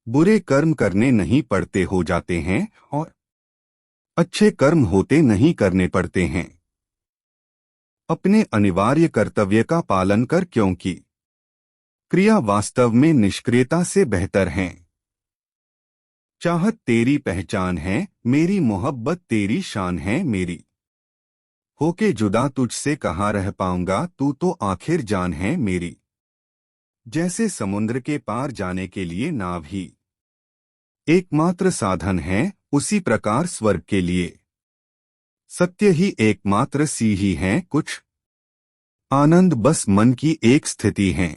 बुरे कर्म करने नहीं पड़ते हो जाते हैं और अच्छे कर्म होते नहीं करने पड़ते हैं। अपने अनिवार्य कर्तव्य का पालन कर, क्योंकि क्रिया वास्तव में निष्क्रियता से बेहतर है। चाहत तेरी पहचान है मेरी, मोहब्बत तेरी शान है मेरी। होके जुदा तुझसे कहाँ रह पाऊंगा, तू तो आखिर जान है मेरी। जैसे समुद्र के पार जाने के लिए नाव ही एकमात्र साधन है, उसी प्रकार स्वर्ग के लिए सत्य ही एकमात्र सी ही है कुछ। आनंद बस मन की एक स्थिति है,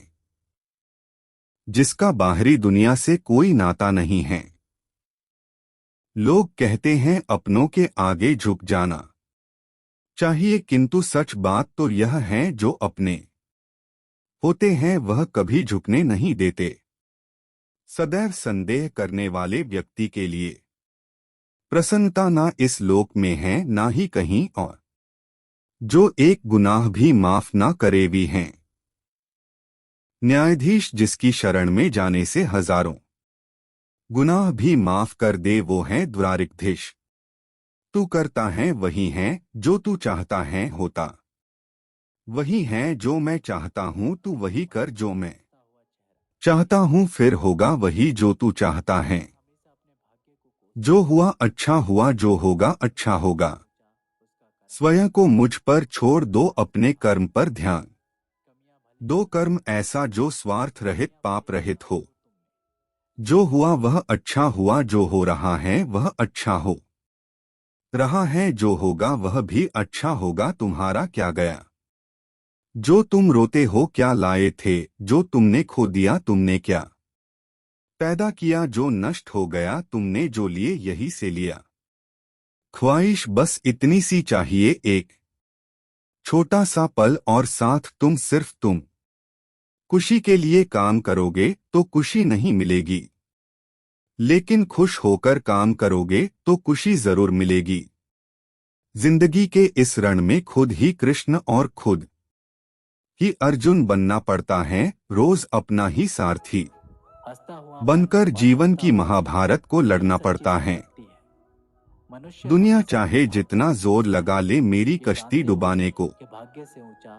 जिसका बाहरी दुनिया से कोई नाता नहीं है। लोग कहते हैं अपनों के आगे झुक जाना चाहिए, किंतु सच बात तो यह है जो अपने होते हैं वह कभी झुकने नहीं देते। सदैव संदेह करने वाले व्यक्ति के लिए प्रसन्नता ना इस लोक में है ना ही कहीं और। जो एक गुनाह भी माफ ना करे भी हैं। न्यायाधीश जिसकी शरण में जाने से हजारों गुनाह भी माफ कर दे, वो है द्वारिकाधीश। तू करता है वही है जो तू चाहता है होता वही है जो मैं चाहता हूँ, तू वही कर जो मैं चाहता हूँ, फिर होगा वही जो तू चाहता है। जो हुआ अच्छा हुआ, जो होगा अच्छा होगा। स्वयं को मुझ पर छोड़ दो, अपने कर्म पर ध्यान दो। कर्म ऐसा जो स्वार्थ रहित पाप रहित हो। जो हुआ वह अच्छा हुआ, जो हो रहा है वह अच्छा हो रहा है, जो होगा वह भी अच्छा होगा। तुम्हारा क्या गया जो तुम रोते हो, क्या लाए थे जो तुमने खो दिया, तुमने क्या पैदा किया जो नष्ट हो गया, तुमने जो लिए यही से लिया। ख्वाहिश बस इतनी सी चाहिए, एक छोटा सा पल और साथ तुम, सिर्फ तुम। खुशी के लिए काम करोगे तो खुशी नहीं मिलेगी, लेकिन खुश होकर काम करोगे तो खुशी जरूर मिलेगी। जिंदगी के इस रण में खुद ही कृष्ण और खुद ही अर्जुन बनना पड़ता है, रोज अपना ही सारथी बनकर जीवन की महाभारत को लड़ना पड़ता है। दुनिया चाहे जितना जोर लगा ले मेरी कश्ती डुबाने को,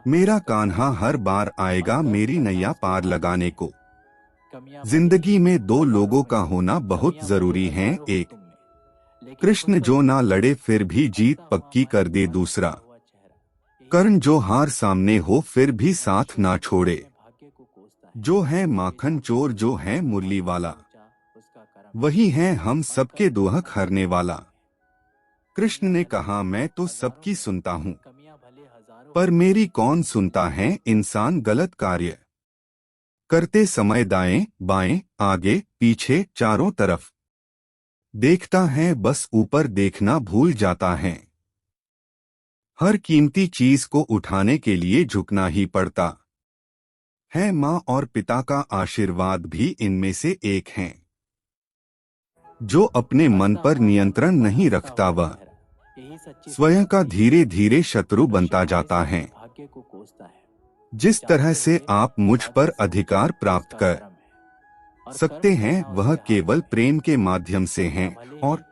मेरा कान्हा हर बार आएगा मेरी नैया पार लगाने को। जिंदगी में दो लोगों का होना बहुत जरूरी है, एक कृष्ण जो ना लड़े फिर भी जीत पक्की कर दे, दूसरा कर्ण जो हार सामने हो फिर भी साथ ना छोड़े। जो है माखन चोर, जो है मुरली वाला, वही है हम सबके दुहक हरने वाला। कृष्ण ने कहा मैं तो सबकी सुनता हूँ, पर मेरी कौन सुनता है। इंसान गलत कार्य करते समय दाएं बाएं आगे पीछे चारों तरफ देखता है, बस ऊपर देखना भूल जाता है। हर कीमती चीज को उठाने के लिए झुकना ही पड़ता है। माँ और पिता का आशीर्वाद भी इनमें से एक है। जो अपने मन पर नियंत्रण नहीं रखता वह स्वयं का धीरे धीरे शत्रु बनता जाता है। जिस तरह से आप मुझ पर अधिकार प्राप्त कर सकते हैं वह केवल प्रेम के माध्यम से है, और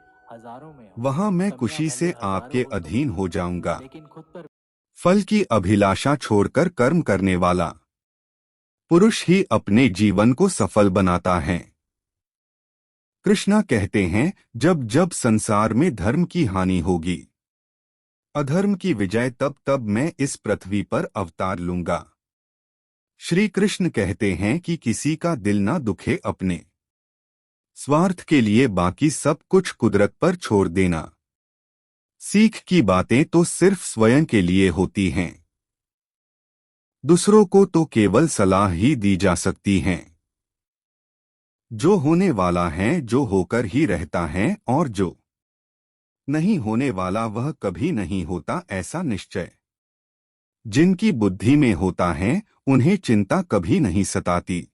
वहां मैं खुशी से आपके अधीन हो जाऊंगा। फल की अभिलाषा छोड़कर कर्म करने वाला पुरुष ही अपने जीवन को सफल बनाता है। कृष्णा कहते हैं जब जब संसार में धर्म की हानि होगी, अधर्म की विजय, तब तब मैं इस पृथ्वी पर अवतार लूंगा। श्री कृष्ण कहते हैं कि किसी का दिल ना दुखे, अपने स्वार्थ के लिए बाकी सब कुछ कुदरत पर छोड़ देना। सीख की बातें तो सिर्फ स्वयं के लिए होती हैं, दूसरों को तो केवल सलाह ही दी जा सकती हैं। जो होने वाला है जो होकर ही रहता है, और जो नहीं होने वाला वह कभी नहीं होता, ऐसा निश्चय जिनकी बुद्धि में होता है उन्हें चिंता कभी नहीं सताती।